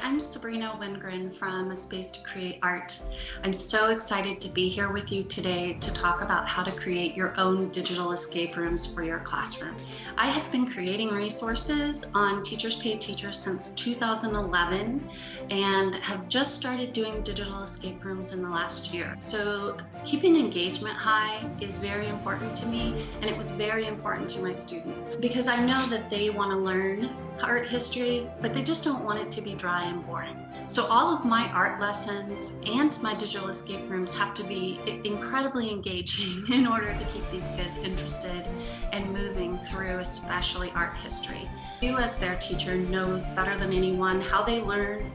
I'm Sabrina Wingren from A Space to Create Art. I'm so excited to be here with you today to talk about how to create your own digital escape rooms for your classroom. I have been creating resources on Teachers Pay Teachers since 2011 and have just started doing digital escape rooms in the last year. So keeping engagement high is very important to me, and it was very important to my students because I know that they want to learn art history, but they just don't want it to be dry and boring. So all of my art lessons and my digital escape rooms have to be incredibly engaging in order to keep these kids interested and moving through, especially art history. You as their teacher knows better than anyone how they learn,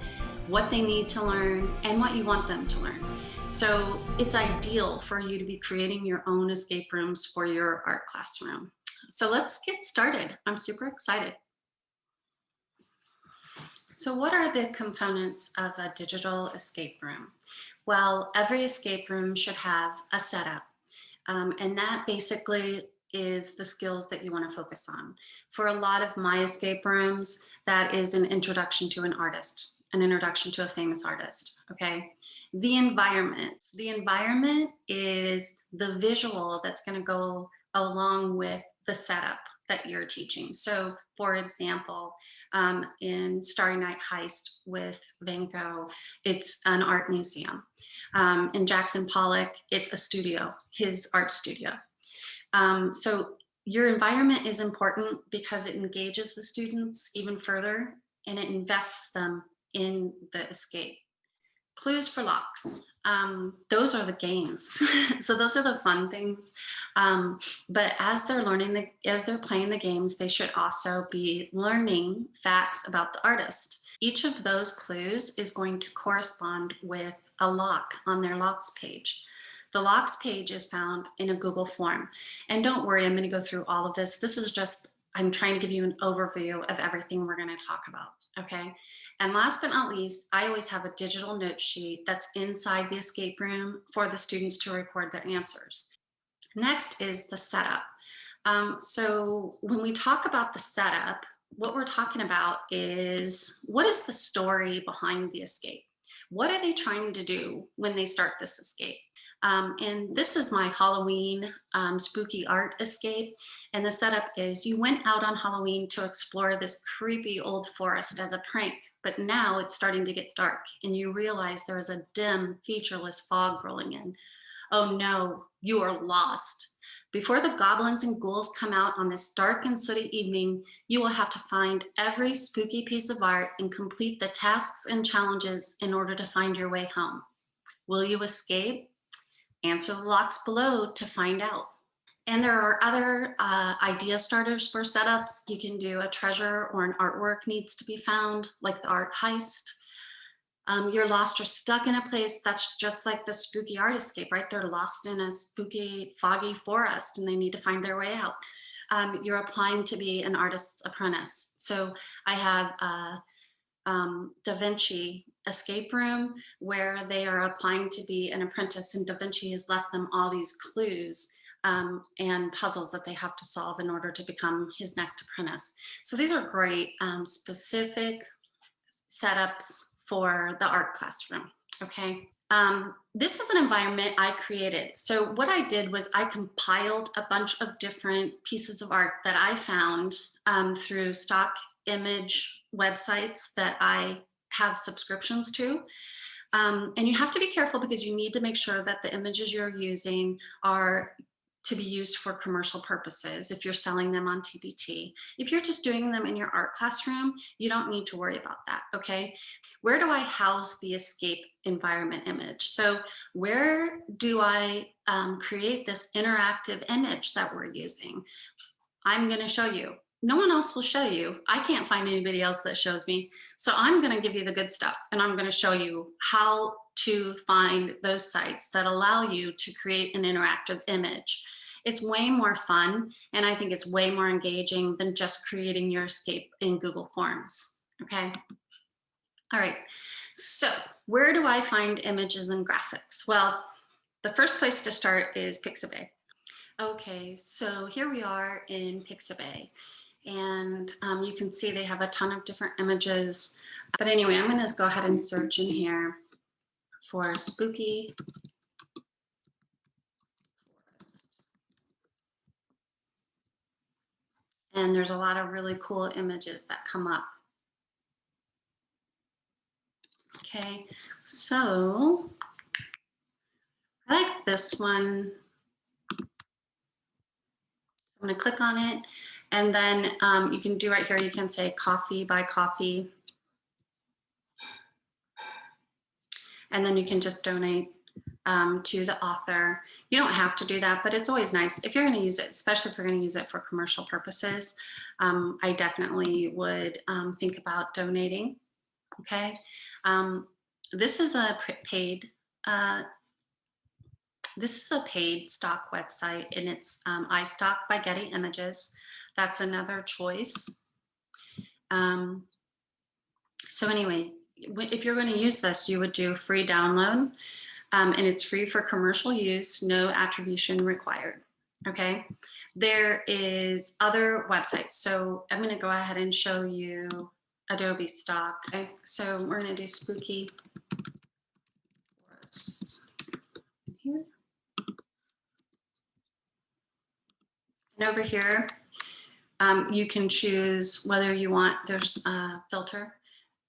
what they need to learn, and what you want them to learn. So it's ideal for you to be creating your own escape rooms for your art classroom. So let's get started. I'm super excited. So what are the components of a digital escape room? Well, every escape room should have a setup, and that basically is the skills that you want to focus on. For a lot of my escape rooms, that is an introduction to an artist, an introduction to a famous artist, okay? The environment is the visual that's going to go along with the setup that you're teaching. So for example, in Starry Night Heist with Van Gogh, it's an art museum. In Jackson Pollock, it's a studio, his art studio. So your environment is important because it engages the students even further and it invests them in the escape. Clues for locks. Those are the games. So those are the fun things. But as they're as they're playing the games, they should also be learning facts about the artist. Each of those clues is going to correspond with a lock on their locks page. The locks page is found in a Google form. And don't worry, I'm going to go through all of this. This is just, I'm trying to give you an overview of everything we're going to talk about. Okay. And last but not least, I always have a digital note sheet that's inside the escape room for the students to record their answers. Next is the setup. So when we talk about the setup, what we're talking about is what is the story behind the escape? What are they trying to do when they start this escape? And this is my Halloween spooky art escape. And the setup is you went out on Halloween to explore this creepy old forest as a prank, but now it's starting to get dark and you realize there is a dim, featureless fog rolling in. Oh no, you are lost. Before the goblins and ghouls come out on this dark and sooty evening, you will have to find every spooky piece of art and complete the tasks and challenges in order to find your way home. Will you escape? Answer the locks below to find out. And there are other idea starters for setups. You can do a treasure or an artwork needs to be found, like the art heist. You're lost or stuck in a place that's just like the spooky art escape, right? They're lost in a spooky, foggy forest and they need to find their way out. You're applying to be an artist's apprentice. So I have Da Vinci escape room where they are applying to be an apprentice, and Da Vinci has left them all these clues and puzzles that they have to solve in order to become his next apprentice. So these are great specific setups for the art classroom, okay? This is an environment I created. So what I did was I compiled a bunch of different pieces of art that I found through stock image websites that I have subscriptions to. And you have to be careful because you need to make sure that the images you're using are to be used for commercial purposes if you're selling them on TBT. If you're just doing them in your art classroom, you don't need to worry about that, okay? Where do I house the escape environment image? So where do I create this interactive image that we're using? I'm going to show you. No one else will show you. I can't find anybody else that shows me. So I'm going to give you the good stuff and I'm going to show you how to find those sites that allow you to create an interactive image. It's way more fun and I think it's way more engaging than just creating your escape in Google Forms. Okay. All right. So where do I find images and graphics? Well, the first place to start is Pixabay. Okay, so here we are in Pixabay. And you can see they have a ton of different images. But anyway, I'm going to go ahead and search in here for spooky forest. And there's a lot of really cool images that come up. Okay, so I like this one. I'm going to click on it, and then you can do right here, you can say coffee by coffee, and then you can just donate to the author. You don't have to do that, but it's always nice if you're going to use it, especially if you're going to use it for commercial purposes. I definitely would think about donating. Okay, this is a paid. This is a paid stock website, and it's iStock by Getty Images. That's another choice. So anyway, if you're going to use this, you would do free download, and it's free for commercial use, no attribution required. Okay, there is other websites. So I'm going to go ahead and show you Adobe stock. Okay, so we're going to do spooky forest here. And over here, you can choose whether you want, there's a filter,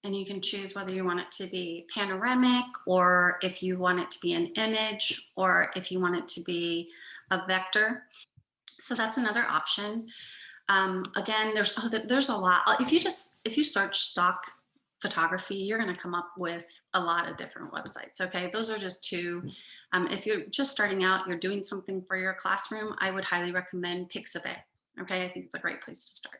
and you can choose whether you want it to be panoramic, or if you want it to be an image, or if you want it to be a vector. So that's another option. Again, there's a lot. If you search stock photography, you're going to come up with a lot of different websites. Okay, those are just two. If you're just starting out, you're doing something for your classroom, I would highly recommend Pixabay. Okay, I think it's a great place to start.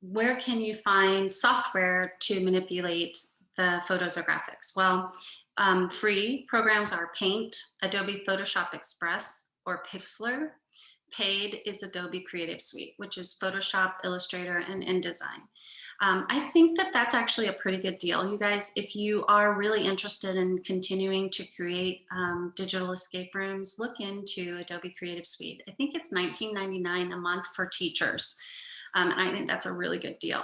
Where can you find software to manipulate the photos or graphics? Well, free programs are Paint, Adobe Photoshop Express, or Pixlr. Paid is Adobe Creative Suite, which is Photoshop, Illustrator, and InDesign. I think that that's actually a pretty good deal, you guys. If you are really interested in continuing to create digital escape rooms, look into Adobe Creative Suite. I think it's $19.99 a month for teachers, and I think that's a really good deal.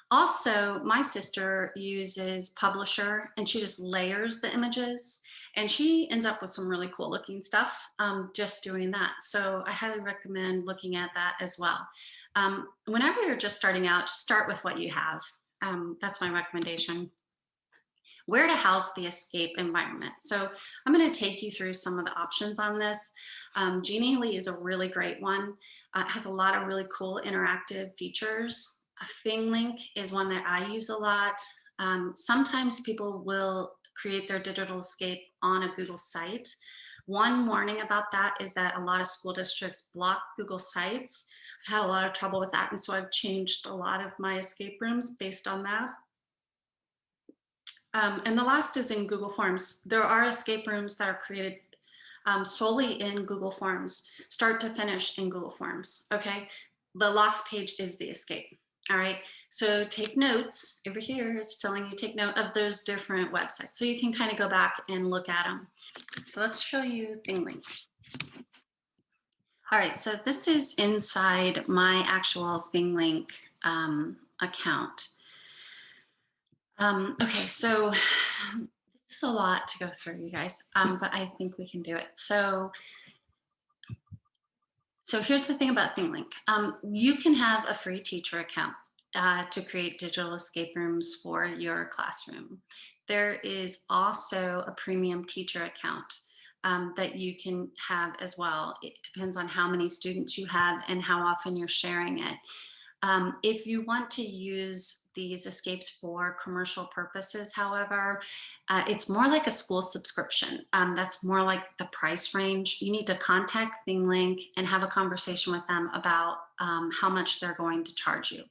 Also, my sister uses Publisher, and she just layers the images, and she ends up with some really cool looking stuff just doing that. So I highly recommend looking at that as well. Whenever you're just starting out, just start with what you have. That's my recommendation. Where to house the escape environment. So I'm going to take you through some of the options on this. Genially is a really great one. It has a lot of really cool interactive features. ThingLink is one that I use a lot. Sometimes people will create their digital escape on a Google site. One warning about that is that a lot of school districts block Google sites. I've had a lot of trouble with that, and so I've changed a lot of my escape rooms based on that. And the last is in Google Forms. There are escape rooms that are created solely in Google Forms, start to finish in Google Forms, okay? The locks page is the escape, all right? So take notes. Over here, it's telling you take note of those different websites. So you can kind of go back and look at them. So let's show you ThingLink. All right, so this is inside my actual ThingLink account. Okay, so this is a lot to go through, you guys, but I think we can do it. So here's the thing about ThingLink. You can have a free teacher account to create digital escape rooms for your classroom. There is also a premium teacher account that you can have as well. It depends on how many students you have and how often you're sharing it. If you want to use these escapes for commercial purposes, however, it's more like a school subscription. That's more like the price range. You need to contact ThingLink and have a conversation with them about how much they're going to charge you.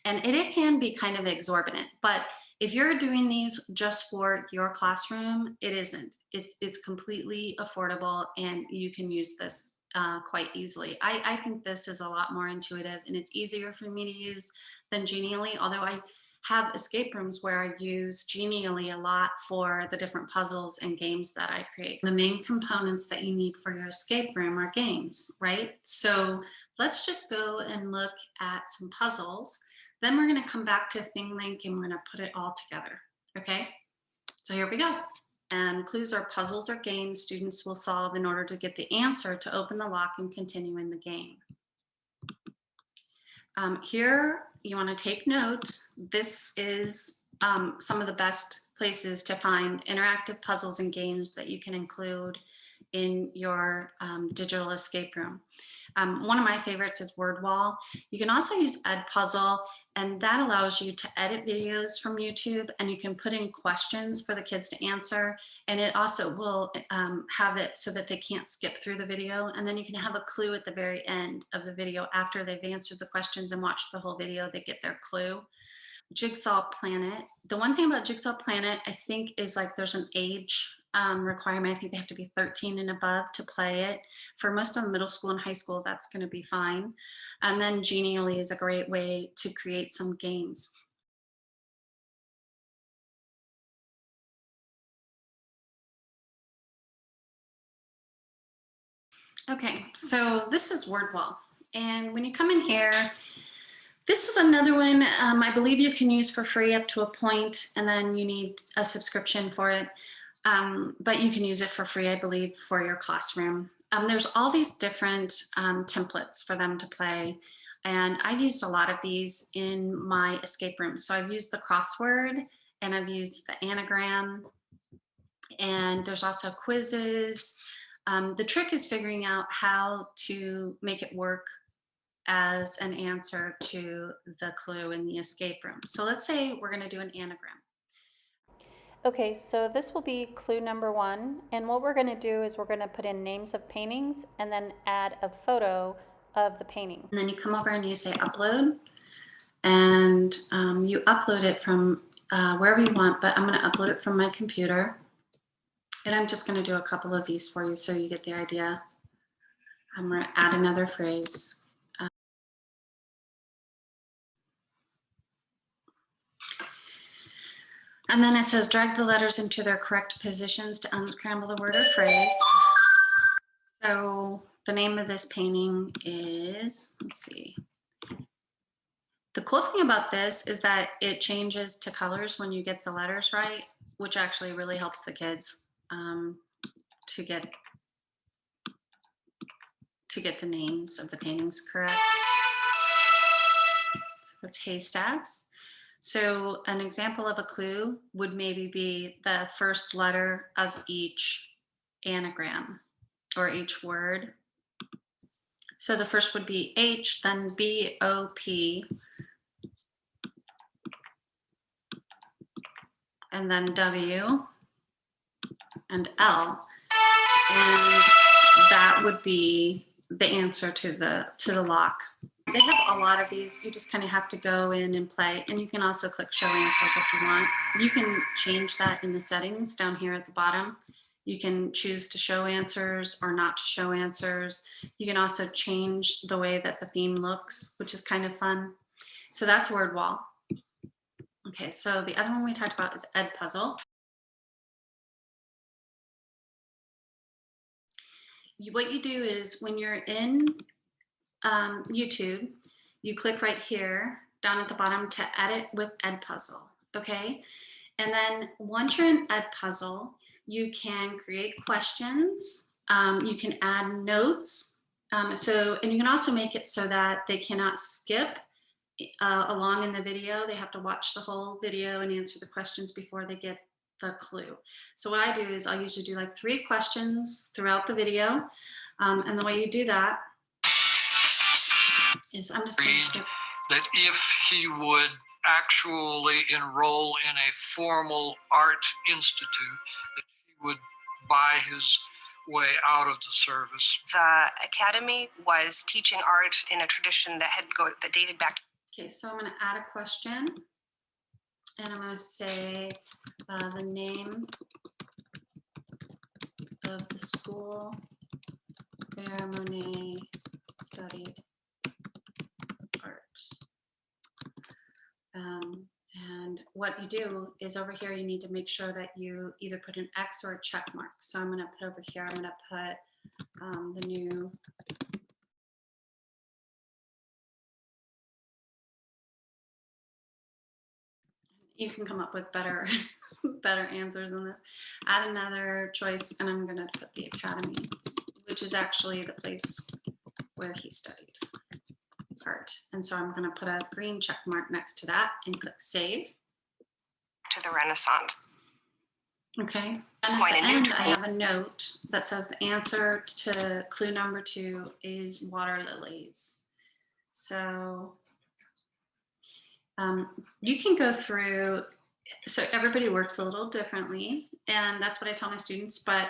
And it can be kind of exorbitant, but if you're doing these just for your classroom, it isn't. It's completely affordable, and you can use this quite easily. I think this is a lot more intuitive, and it's easier for me to use than Genially, although have escape rooms where I use Genially a lot for the different puzzles and games that I create. The main components that you need for your escape room are games, right? So let's just go and look at some puzzles. Then we're going to come back to ThingLink and we're going to put it all together. Okay, so here we go. And clues are puzzles or games students will solve in order to get the answer to open the lock and continue in the game. Here, you want to take note. This is some of the best places to find interactive puzzles and games that you can include in your digital escape room. One of my favorites is Wordwall. You can also use EdPuzzle, and that allows you to edit videos from YouTube, and you can put in questions for the kids to answer, and it also will have it so that they can't skip through the video, and then you can have a clue at the very end of the video after they've answered the questions and watched the whole video. They get their clue. Jigsaw Planet. The one thing about Jigsaw Planet, I think, is like there's an age requirement. I think they have to be 13 and above to play it. For most of middle school and high school, that's going to be fine. And then Genially is a great way to create some games. Okay, so this is Wordwall. And when you come in here, this is another one I believe you can use for free up to a point, and then you need a subscription for it. But you can use it for free, I believe, for your classroom. There's all these different templates for them to play. And I've used a lot of these in my escape room. So I've used the crossword and I've used the anagram, and there's also quizzes. The trick is figuring out how to make it work as an answer to the clue in the escape room. So let's say we're going to do an anagram. Okay, so this will be clue number 1, and what we're going to do is we're going to put in names of paintings and then add a photo of the painting. And then you come over and you say upload, and you upload it from wherever you want, but I'm going to upload it from my computer. And I'm just going to do a couple of these for you so you get the idea. I'm going to add another phrase. And then it says drag the letters into their correct positions to unscramble the word or phrase. So the name of this painting is, let's see. The cool thing about this is that it changes to colors when you get the letters right, which actually really helps the kids to get the names of the paintings correct. So that's haystacks. So an example of a clue would maybe be the first letter of each anagram or each word. So the first would be H, then B, O, P, and then W and L. And that would be the answer to the lock. They have a lot of these. You just kind of have to go in and play, and you can also click show answers if you want. You can change that in the settings down here at the bottom. You can choose to show answers or not to show answers. You can also change the way that the theme looks, which is kind of fun. So that's Wordwall. Okay, so the other one we talked about is EdPuzzle. What you do is when you're in YouTube, you click right here down at the bottom to edit with EdPuzzle, okay? And then once you're in EdPuzzle, you can create questions, you can add notes, and you can also make it so that they cannot skip along in the video. They have to watch the whole video and answer the questions before they get the clue. So what I do is I'll usually do like 3 questions throughout the video, and the way you do that is I'm just going to skip. That if he would actually enroll in a formal art institute, that he would buy his way out of the service. The academy was teaching art in a tradition that dated back. Okay, so I'm going to add a question, and I'm going to say the name of the school where Monet studied art. And what you do is over here, you need to make sure that you either put an X or a check mark. So I'm going to put over here, I'm going to put the new you can come up with better better answers than this. Add another choice, and I'm going to put the academy, which is actually the place where he studied art. And so I'm going to put a green check mark next to that and click save. To the Renaissance. Okay. And at the end, I have a note that says the answer to clue number 2 is water lilies. So you can go through, so everybody works a little differently, and that's what I tell my students, but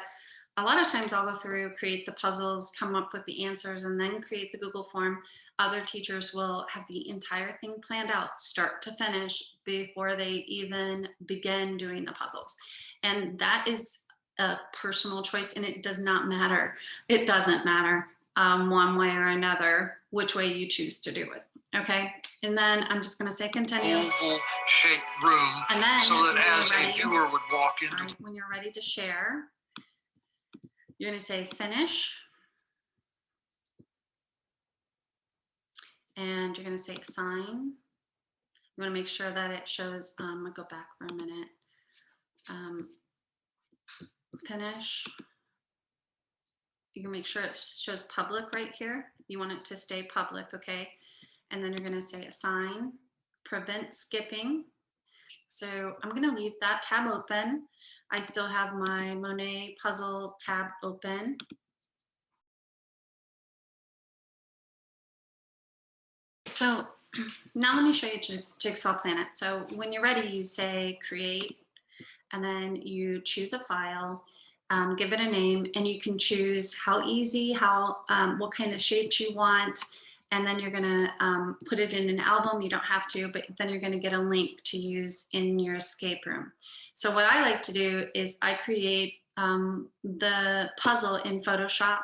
a lot of times I'll go through, create the puzzles, come up with the answers, and then create the Google form. Other teachers will have the entire thing planned out, start to finish, before they even begin doing the puzzles. And that is a personal choice, and it does not matter. It doesn't matter one way or another, which way you choose to do it, okay? And then I'm just going to say continue. Oval-shaped room, and then so that as a viewer would walk into. When you're ready to share, you're going to say finish. And you're going to say assign. You want to make sure that it shows, I'm going to go back for a minute. Finish. You can make sure it shows public right here. You want it to stay public, okay? And then you're going to say assign, prevent skipping. So I'm going to leave that tab open. I still have my Monet puzzle tab open. So now let me show you Jigsaw Planet. So when you're ready, you say create, and then you choose a file, give it a name, and you can choose how easy, what kind of shapes you want. And then you're gonna put it in an album. You don't have to, but then you're gonna get a link to use in your escape room. So what I like to do is I create the puzzle in Photoshop,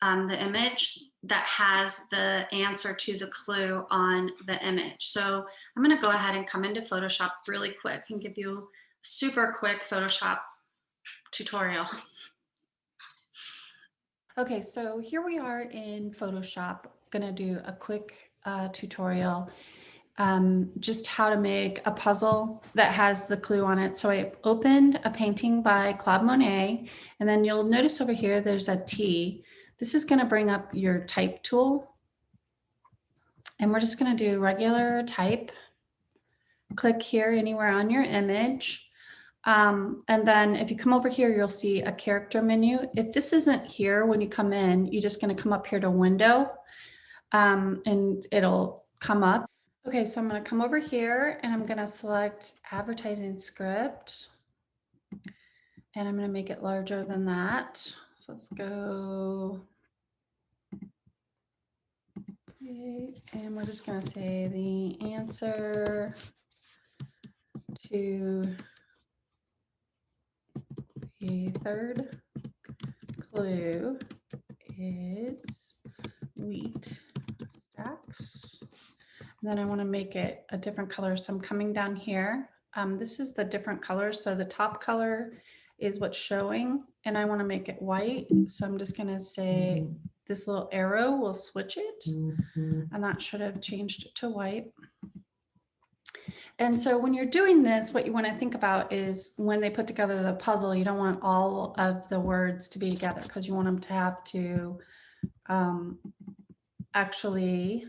the image that has the answer to the clue on the image. So I'm gonna go ahead and come into Photoshop really quick and give you a super quick Photoshop tutorial. Okay, so here we are in Photoshop. Gonna do a quick tutorial, just how to make a puzzle that has the clue on it. So I opened a painting by Claude Monet, and then you'll notice over here there's a T. This is gonna bring up your type tool, and we're just gonna do regular type. Click here anywhere on your image. And then if you come over here, you'll see a character menu. If this isn't here when you come in, you're just going to come up here to window, and it'll come up. Okay, so I'm going to come over here and I'm going to select advertising script, and I'm going to make it larger than that. So let's go. Okay, and we're just going to say the answer to the third clue is wheat stacks. And then I want to make it a different color. So I'm coming down here. This is the different colors. So the top color is what's showing, and I want to make it white. So I'm just going to say this little arrow will switch it, and that should have changed it to white. And so when you're doing this, what you want to think about is when they put together the puzzle, you don't want all of the words to be together, because you want them to have to actually,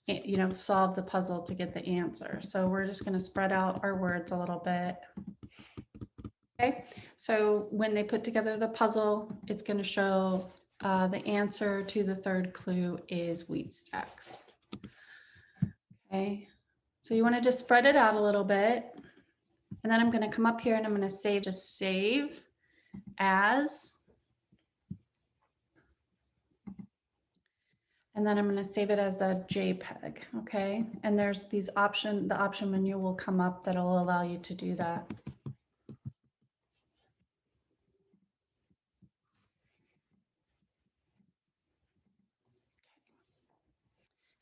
you know, solve the puzzle to get the answer. So we're just going to spread out our words a little bit. Okay, so when they put together the puzzle, it's going to show the answer to the third clue is wheat stacks. Okay. So you want to just spread it out a little bit. And then I'm going to come up here and I'm going to just save as. And then I'm going to save it as a JPEG. Okay. And there's the option menu will come up that'll allow you to do that.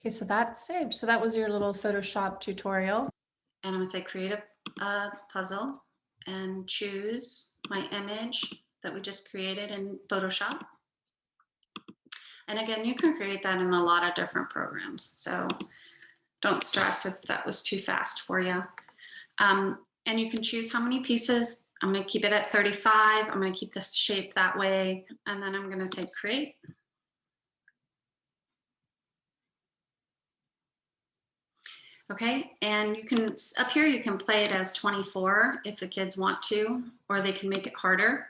Okay, so that's saved. So that was your little Photoshop tutorial. And I'm gonna say create a puzzle and choose my image that we just created in Photoshop. And again, you can create that in a lot of different programs. So don't stress if that was too fast for you. And you can choose how many pieces. I'm gonna keep it at 35. I'm gonna keep this shape that way. And then I'm gonna say create. Okay, and you can, up here you can play it as 24 if the kids want to, or they can make it harder.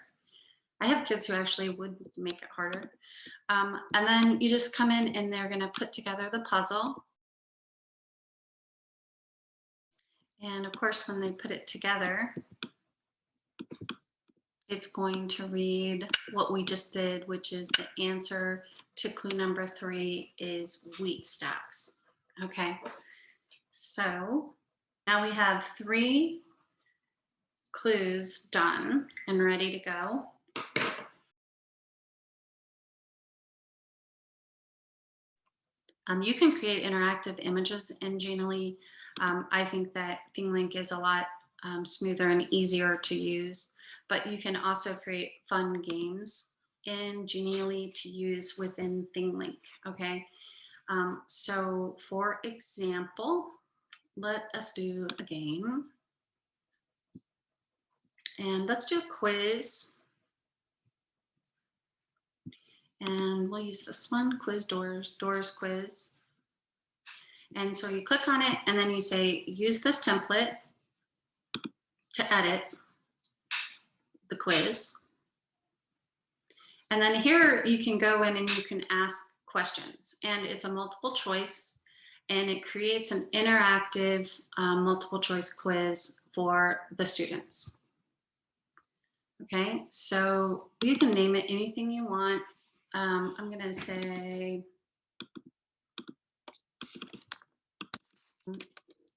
I have kids who actually would make it harder. And then you just come in and they're gonna put together the puzzle. And of course, when they put it together, it's going to read what we just did, which is the answer to clue number 3 is wheat stacks. Okay, so now we have 3 clues done and ready to go. You can create interactive images in Genially. I think that ThingLink is a lot smoother and easier to use, but you can also create fun games in Genially to use within ThingLink, okay? So for example, let us do a game. And let's do a quiz. And we'll use this one, quiz doors quiz. And so you click on it and then you say, use this template to edit the quiz. And then here you can go in and you can ask questions, and it's a multiple choice, and it creates an interactive multiple choice quiz for the students. Okay, so you can name it anything you want. I'm gonna say,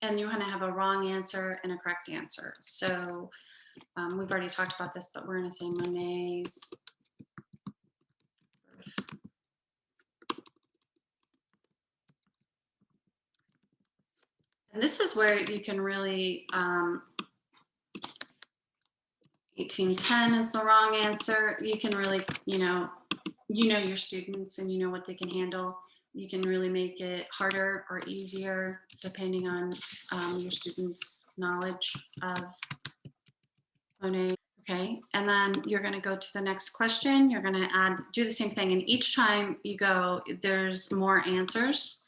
and you want to have a wrong answer and a correct answer. So we've already talked about this, but we're going to say Monet's birth. And this is where you can really, 1810 is the wrong answer. You can really, you know your students and you know what they can handle. You can really make it harder or easier depending on your students' knowledge of Monet. Okay, and then you're going to go to the next question. You're going to do the same thing, and each time you go, there's more answers.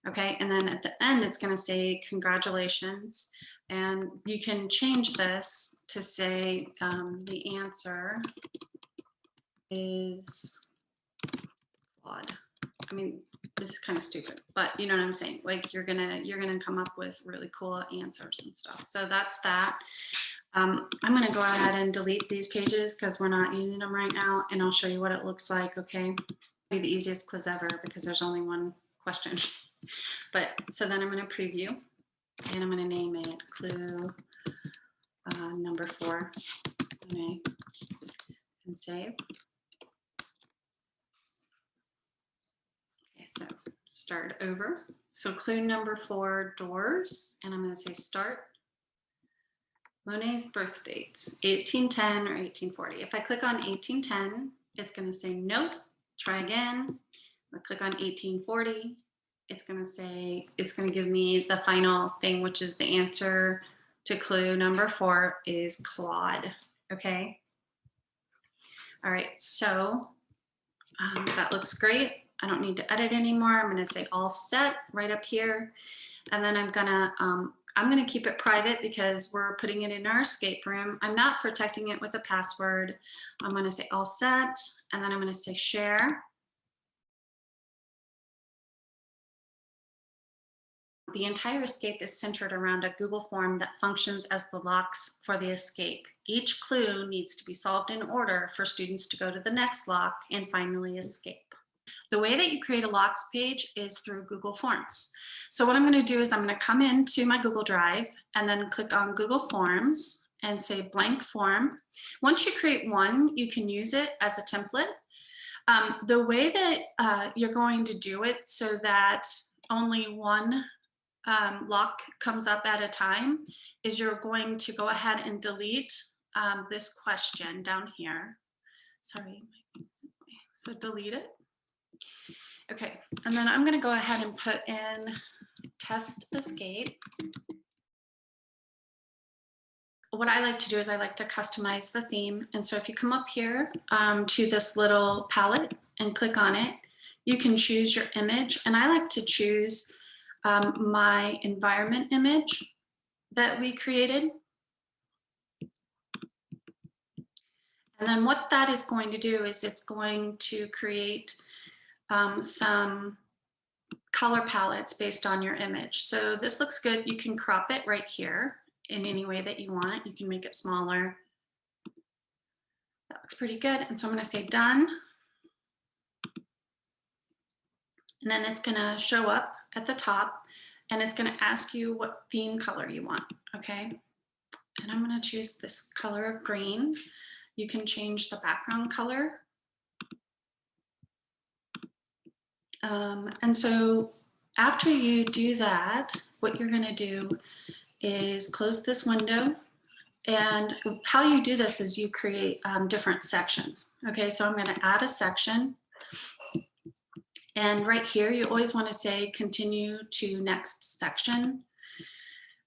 Okay, and then at the end, it's going to say congratulations, and you can change this to say the answer is Claude. I mean, this is kind of stupid, but you know what I'm saying? Like you're gonna come up with really cool answers and stuff. So that's that. I'm gonna go ahead and delete these pages because we're not using them right now, and I'll show you what it looks like. Okay, it'll be the easiest quiz ever because there's only one question. But so then I'm gonna preview, and I'm gonna name it clue number 4. Okay, and save. So start over. So clue number 4, doors, and I'm going to say start. Monet's birth dates, 1810 or 1840. If I click on 1810, it's going to say nope, try again. I click on 1840, it's going to give me the final thing, which is the answer to clue number 4 is Claude. Okay. All right, so that looks great. I don't need to edit anymore. I'm going to say all set right up here. And then I'm going to keep it private because we're putting it in our escape room. I'm not protecting it with a password. I'm going to say all set, and then I'm going to say share. The entire escape is centered around a Google form that functions as the locks for the escape. Each clue needs to be solved in order for students to go to the next lock and finally escape. The way that you create a locks page is through Google Forms. So what I'm going to do is I'm going to come into my Google Drive and then click on Google Forms and say blank form. Once you create one, you can use it as a template. The way that you're going to do it so that only one lock comes up at a time is you're going to go ahead and delete this question down here. Sorry, so delete it. Okay, and then I'm going to go ahead and put in test escape. What I like to do is I like to customize the theme. And so if you come up here to this little palette and click on it, you can choose your image. And I like to choose my environment image that we created. And then what that is going to do is it's going to create some color palettes based on your image. So this looks good. You can crop it right here in any way that you want. You can make it smaller. That looks pretty good. And so I'm going to say done. And then it's going to show up at the top and it's going to ask you what theme color you want. Okay. And I'm going to choose this color of green. You can change the background color. And so after you do that, what you're going to do is close this window. And how you do this is you create different sections. Okay, so I'm going to add a section. And right here, you always want to say continue to next section.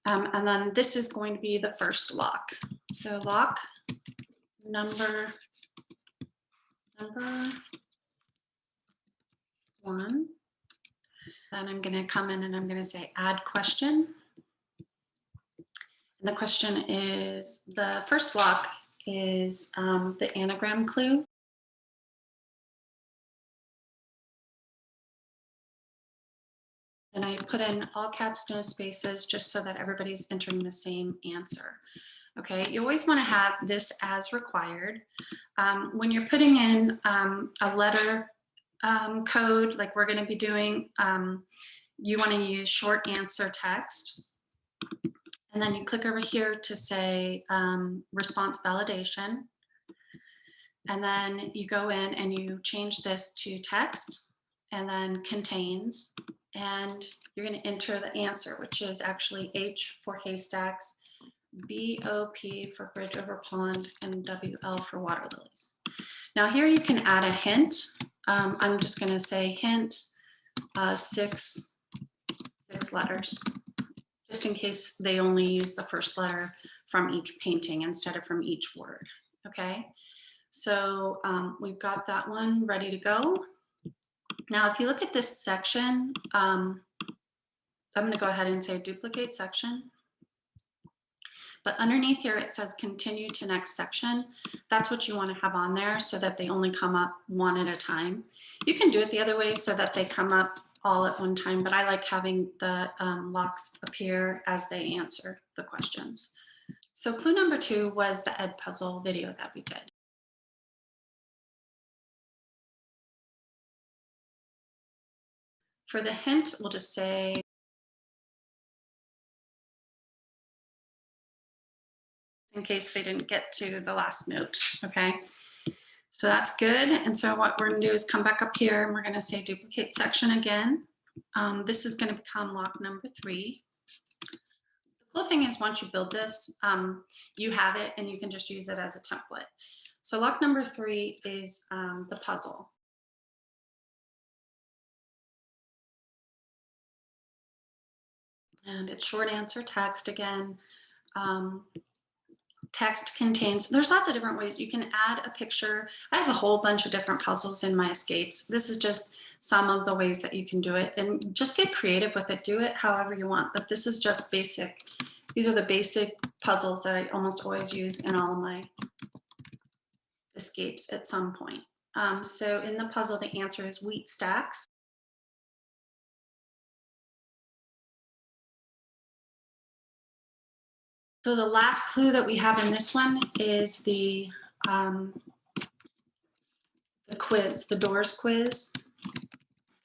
And then this is going to be the first lock. So lock number 1. Then I'm going to come in and I'm going to say add question. And the question is, the first lock is the anagram clue. And I put in all caps, no spaces, just so that everybody's entering the same answer. Okay, you always want to have this as required. When you're putting in a letter code, like we're going to be doing, you want to use short answer text. And then you click over here to say response validation. And then you go in and you change this to text and then contains. And you're going to enter the answer, which is actually H for haystacks, BOP for bridge over pond, and WL for water lilies. Now here you can add a hint. I'm just going to say hint 6 letters, just in case they only use the first letter from each painting instead of from each word. Okay, so we've got that one ready to go. Now, if you look at this section, I'm going to go ahead and say duplicate section. But underneath here, it says continue to next section. That's what you want to have on there so that they only come up one at a time. You can do it the other way so that they come up all at one time, but I like having the locks appear as they answer the questions. So clue number 2 was the EdPuzzle video that we did. For the hint, we'll just say in case they didn't get to the last note, okay? So that's good. And so what we're gonna do is come back up here and we're gonna say duplicate section again. This is gonna become lock number 3. The cool thing is once you build this, you have it and you can just use it as a template. So lock number 3 is the puzzle. And it's short answer text again. Text contains, there's lots of different ways you can add a picture. I have a whole bunch of different puzzles in my escapes. This is just some of the ways that you can do it, and just get creative with it. Do it however you want, but this is just basic. These are the basic puzzles that I almost always use in all of my escapes at some point. So in the puzzle, the answer is wheat stacks. So the last clue that we have in this one is the quiz, the doors quiz.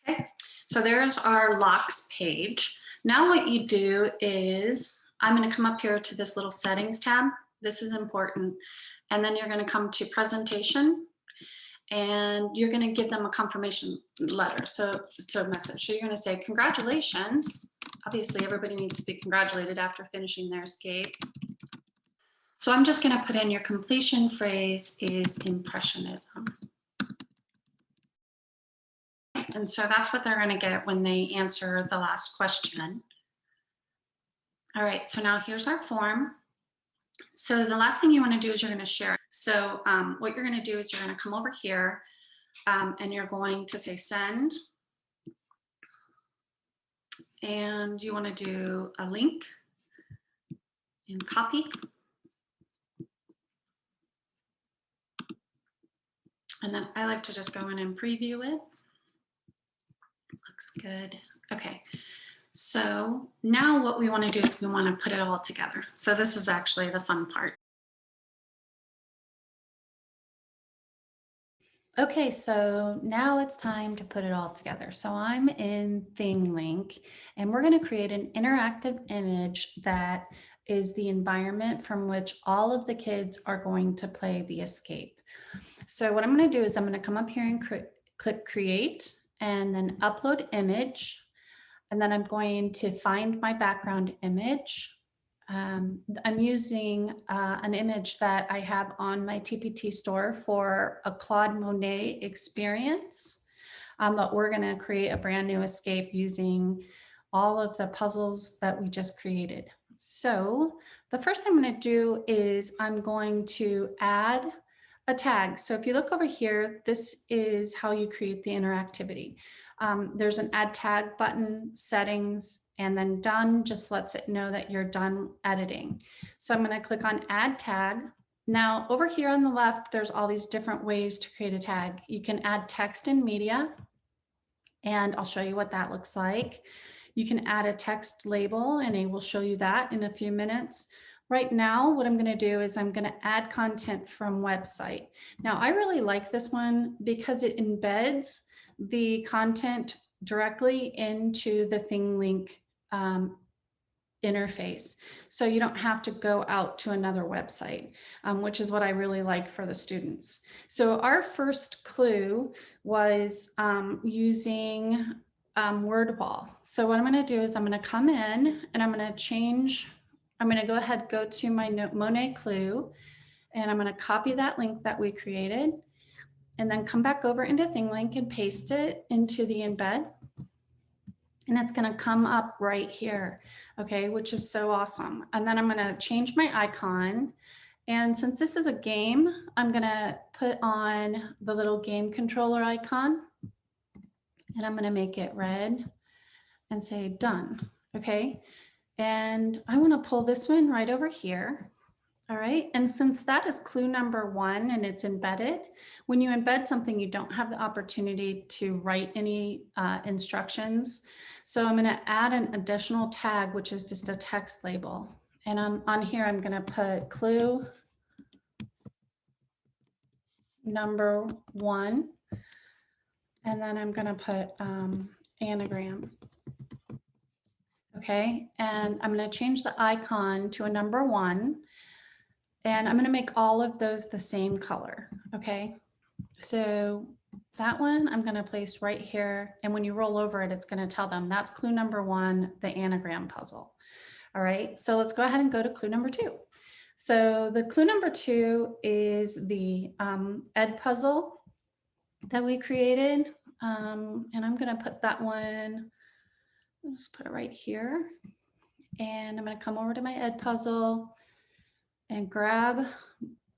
Okay, so there's our locks page. Now what you do is, I'm going to come up here to this little settings tab. This is important. And then you're going to come to presentation and you're going to give them a confirmation letter. So message. So you're going to say, congratulations. Obviously, everybody needs to be congratulated after finishing their escape. So I'm just going to put in your completion phrase is impressionism. And so that's what they're going to get when they answer the last question. All right, so now here's our form. So the last thing you want to do is you're going to share. So what you're going to do is you're going to come over here and you're going to say send. And you want to do a link and copy. And then I like to just go in and preview it. Looks good. Okay. So now what we want to do is we want to put it all together. So this is actually the fun part. Okay, so now it's time to put it all together. So I'm in ThingLink, and we're going to create an interactive image that is the environment from which all of the kids are going to play the escape. So what I'm going to do is I'm going to come up here and click create and then upload image. And then I'm going to find my background image. I'm using an image that I have on my TPT store for a Claude Monet experience. But we're going to create a brand new escape using all of the puzzles that we just created. So the first thing I'm going to do is I'm going to add a tag. So if you look over here, this is how you create the interactivity. There's an add tag button, settings, and then done just lets it know that you're done editing. So I'm going to click on add tag. Now over here on the left, there's all these different ways to create a tag. You can add text and media, and I'll show you what that looks like. You can add a text label, and I will show you that in a few minutes. Right now, what I'm going to do is I'm going to add content from website. Now, I really like this one because it embeds the content directly into the ThingLink interface. So you don't have to go out to another website, which is what I really like for the students. So our first clue was using Wordwall. So what I'm going to do is I'm going to come in and I'm going to change. I'm going to go ahead, go to my Monet clue, and I'm going to copy that link that we created and then come back over into ThingLink and paste it into the embed. And it's going to come up right here, okay, which is so awesome. And then I'm going to change my icon. And since this is a game, I'm going to put on the little game controller icon. And I'm going to make it red and say done, okay? And I want to pull this one right over here. All right, and since that is clue number 1 and it's embedded, when you embed something, you don't have the opportunity to write any instructions. So I'm going to add an additional tag, which is just a text label. And on here, I'm going to put clue number 1. And then I'm going to put anagram. Okay, and I'm going to change the icon to a number 1. And I'm going to make all of those the same color. Okay, so that one I'm going to place right here. And when you roll over it, it's going to tell them that's clue number 1, the anagram puzzle. All right, so let's go ahead and go to clue number 2. So the clue number 2 is the EdPuzzle that we created. And I'm going to put that one, let's put it right here. And I'm going to come over to my EdPuzzle and grab.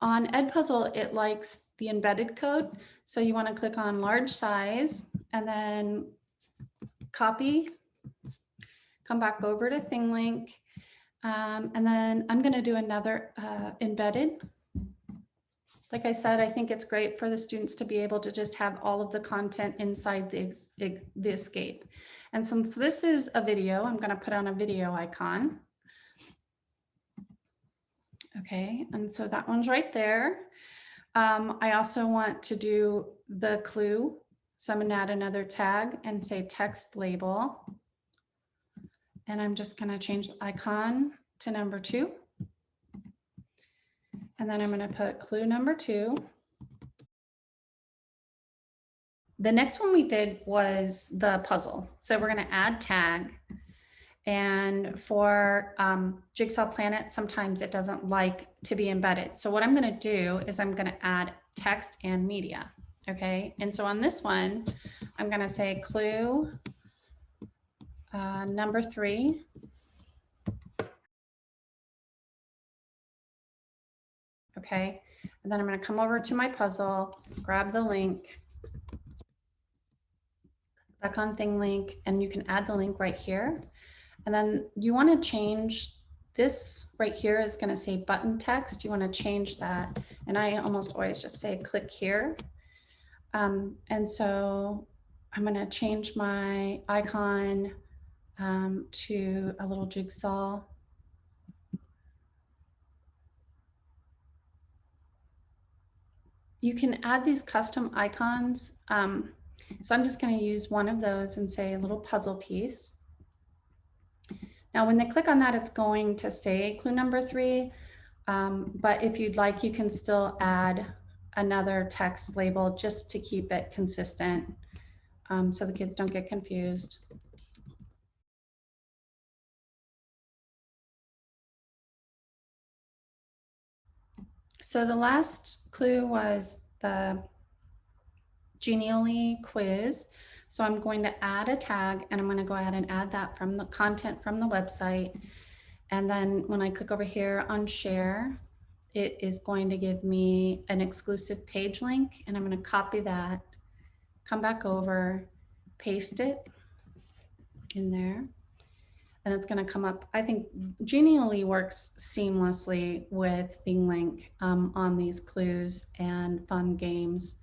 On EdPuzzle, it likes the embedded code. So you want to click on large size and then copy, come back over to ThingLink. And then I'm going to do another embedded. Like I said, I think it's great for the students to be able to just have all of the content inside the escape. And since this is a video, I'm going to put on a video icon. Okay, and so that one's right there. I also want to do the clue. So I'm going to add another tag and say text label. And I'm just going to change the icon to number 2. And then I'm going to put clue number 2. The next one we did was the puzzle. So we're going to add tag. And for Jigsaw Planet, sometimes it doesn't like to be embedded. So what I'm going to do is I'm going to add text and media. Okay. And so on this one, I'm going to say clue number 3. Okay. And then I'm going to come over to my puzzle, grab the link, click on thing link, and you can add the link right here. And then you want to change this right here is going to say button text. You want to change that. And I almost always just say click here. And so I'm going to change my icon to a little jigsaw. You can add these custom icons. So I'm just going to use one of those and say a little puzzle piece. Now, when they click on that, it's going to say clue number 3. But if you'd like, you can still add another text label just to keep it consistent so the kids don't get confused. So the last clue was the Genially quiz. So I'm going to add a tag and I'm going to go ahead and add that from the content from the website. And then when I click over here on share, it is going to give me an exclusive page link, and I'm going to copy that, come back over, paste it in there, and it's going to come up. I think Genially works seamlessly with ThingLink on these clues and fun games.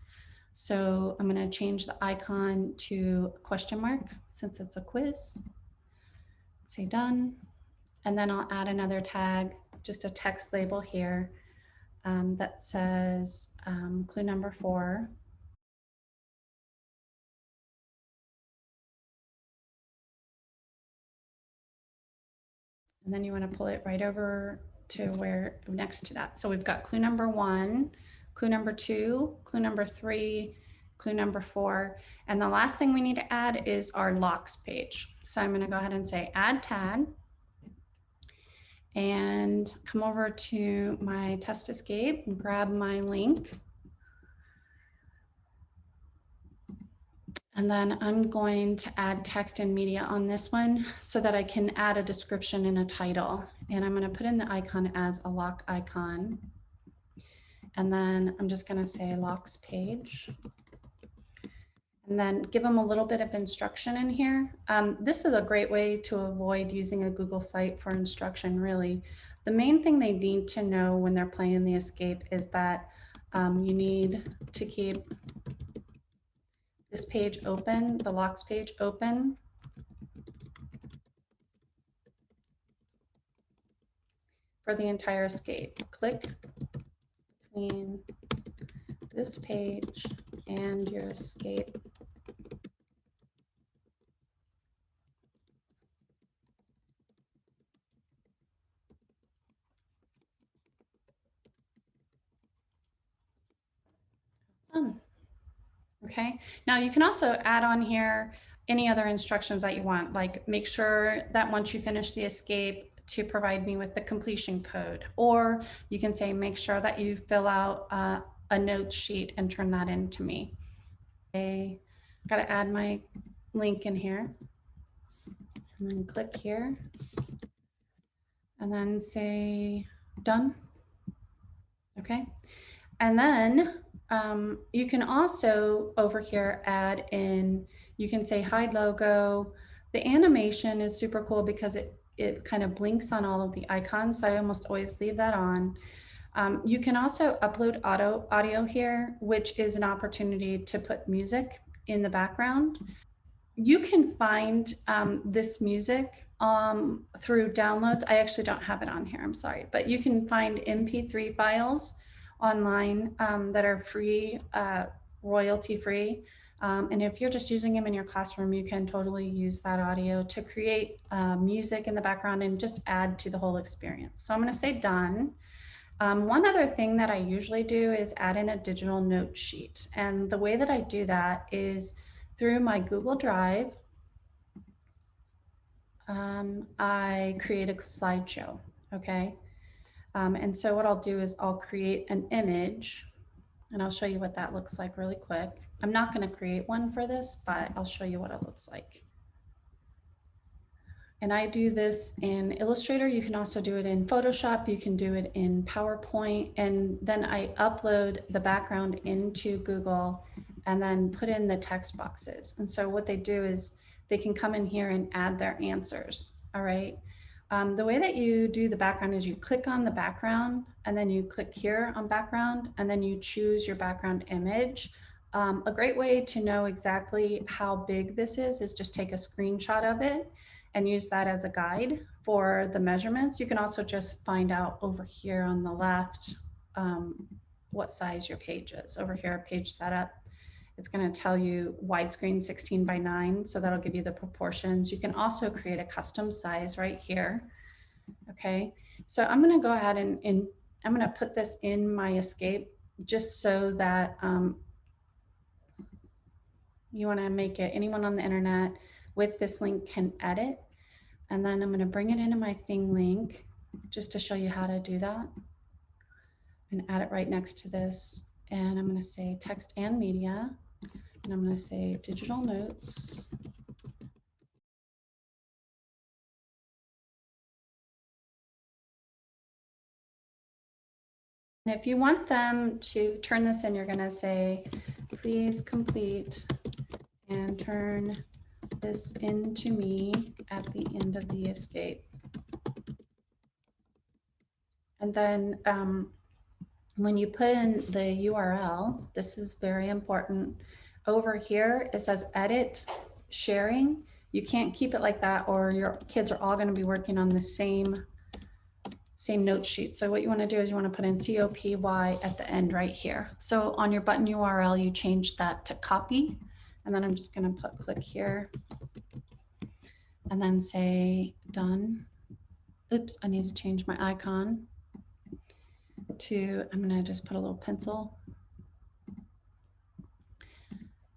So I'm going to change the icon to a question mark since it's a quiz. Say done. And then I'll add another tag, just a text label here that says clue number 4. And then you want to pull it right over to where next to that. So we've got clue number 1, clue number 2, clue number 3, clue number 4. And the last thing we need to add is our locks page. So I'm going to go ahead and say add tag and come over to my test escape and grab my link. And then I'm going to add text and media on this one so that I can add a description and a title. And I'm going to put in the icon as a lock icon. And then I'm just going to say locks page. And then give them a little bit of instruction in here. This is a great way to avoid using a Google site for instruction, really. The main thing they need to know when they're playing the escape is that you need to keep this page open, the locks page open. For the entire escape. Click between this page and your escape. Okay, now you can also add on here any other instructions that you want, like make sure that once you finish the escape to provide me with the completion code, or you can say make sure that you fill out a note sheet and turn that in to me. I gotta add my link in here and then click here and then say done. Okay, and then you can also over here add in, you can say hide logo. The animation is super cool because it kind of blinks on all of the icons. So I almost always leave that on. You can also upload audio here, which is an opportunity to put music in the background. You can find this music through downloads. I actually don't have it on here, I'm sorry, but you can find MP3 files online that are free, royalty free. And if you're just using them in your classroom, you can totally use that audio to create music in the background and just add to the whole experience. So I'm going to say done. One other thing that I usually do is add in a digital note sheet. And the way that I do that is through my Google Drive. I create a slideshow, okay? And so what I'll do is I'll create an image, and I'll show you what that looks like really quick. I'm not going to create one for this, but I'll show you what it looks like. And I do this in Illustrator. You can also do it in Photoshop. You can do it in PowerPoint. And then I upload the background into Google and then put in the text boxes. And so what they do is they can come in here and add their answers. All right. The way that you do the background is you click on the background and then you click here on background and then you choose your background image. A great way to know exactly how big this is just take a screenshot of it and use that as a guide for the measurements. You can also just find out over here on the left what size your page is. Over here, page setup, it's going to tell you widescreen 16:9, so that'll give you the proportions. You can also create a custom size right here. Okay, so I'm going to go ahead and I'm going to put this in my escape just so that you want to make it anyone on the internet with this link can edit. And then I'm going to bring it into my thing link just to show you how to do that and add it right next to this. And I'm going to say text and media, and I'm going to say digital notes. And if you want them to turn this in, you're going to say, please complete and turn this into me at the end of the escape. And then when you put in the URL, this is very important. Over here, it says edit sharing. You can't keep it like that or your kids are all going to be working on the same note sheet. So what you want to do is you want to put in COPY at the end right here. So on your button URL, you change that to copy. And then I'm just going to click here and then say done. Oops, I need to change my icon to, I'm going to just put a little pencil.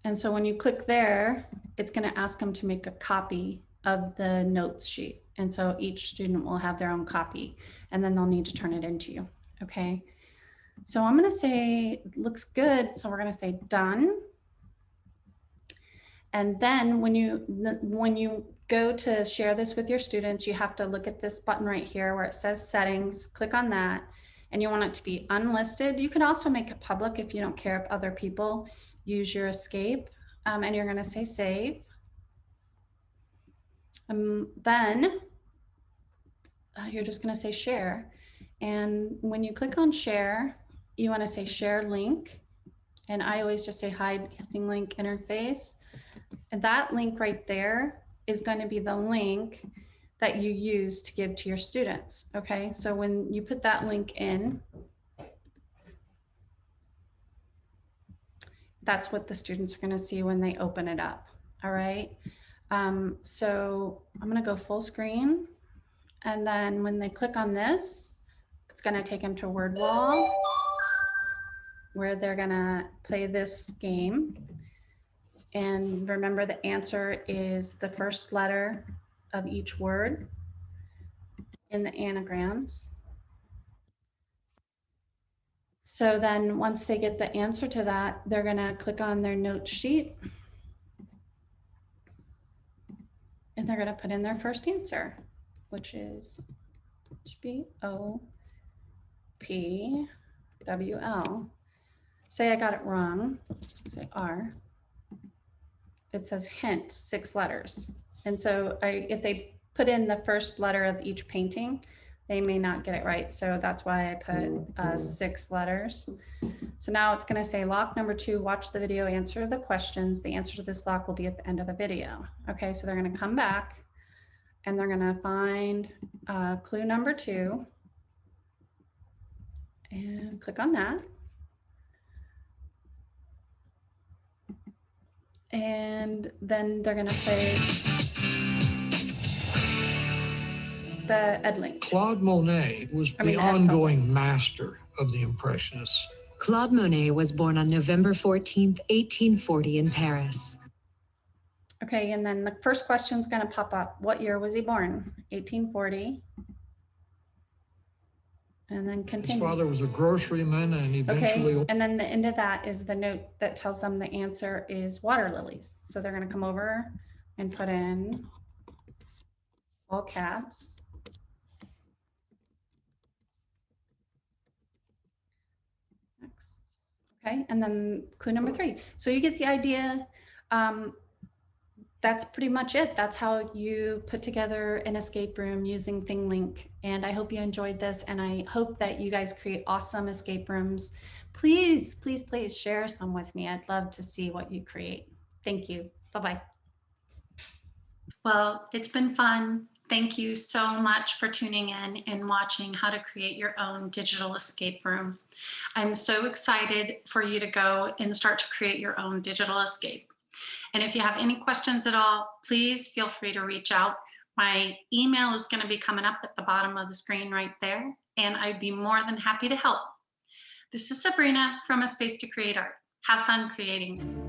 And so when you click there, it's going to ask them to make a copy of the notes sheet. And so each student will have their own copy and then they'll need to turn it into you. Okay. So I'm going to say looks good. So we're going to say done. And then when you go to share this with your students, you have to look at this button right here where it says settings, click on that, and you want it to be unlisted. You can also make it public if you don't care if other people use your escape, and you're gonna say save. Then you're just gonna say share. And when you click on share, you wanna say share link. And I always just say hide thing link interface. And that link right there is going to be the link that you use to give to your students. Okay, so when you put that link in, that's what the students are going to see when they open it up. All right, so I'm going to go full screen. And then when they click on this, it's going to take them to Wordwall, where they're going to play this game. And remember, the answer is the first letter of each word in the anagrams. So then once they get the answer to that, they're going to click on their note sheet and they're going to put in their first answer, which is BOPWL. Say I got it wrong, say R. It says hint, 6 letters. And so if they put in the first letter of each painting, they may not get it right. So that's why I put 6 letters. So now it's going to say lock number 2, watch the video, answer the questions. The answer to this lock will be at the end of the video. Okay, so they're going to come back and they're going to find clue number 2 and click on that. And then they're going to play the Ed link. Claude Monet was the ongoing master of the Impressionists. Claude Monet was born on November 14th, 1840 in Paris. Okay, and then the first question's gonna pop up. What year was he born? 1840. And then His continue. father was a groceryman and eventually. Okay, and then the end of that is the note that tells them the answer is water lilies. So they're gonna come over and put in all caps. Next. Okay, and then clue number 3. So you get the idea. That's pretty much it. That's how you put together an escape room using ThingLink. And I hope you enjoyed this, and I hope that you guys create awesome escape rooms. Please, please, please share some with me. I'd love to see what you create. Thank you. Bye-bye. Well, it's been fun. Thank you so much for tuning in and watching how to create your own digital escape room. I'm so excited for you to go and start to create your own digital escape. And if you have any questions at all, please feel free to reach out. My email is going to be coming up at the bottom of the screen right there, and I'd be more than happy to help. This is Sabrina from A Space to Create Art. Have fun creating.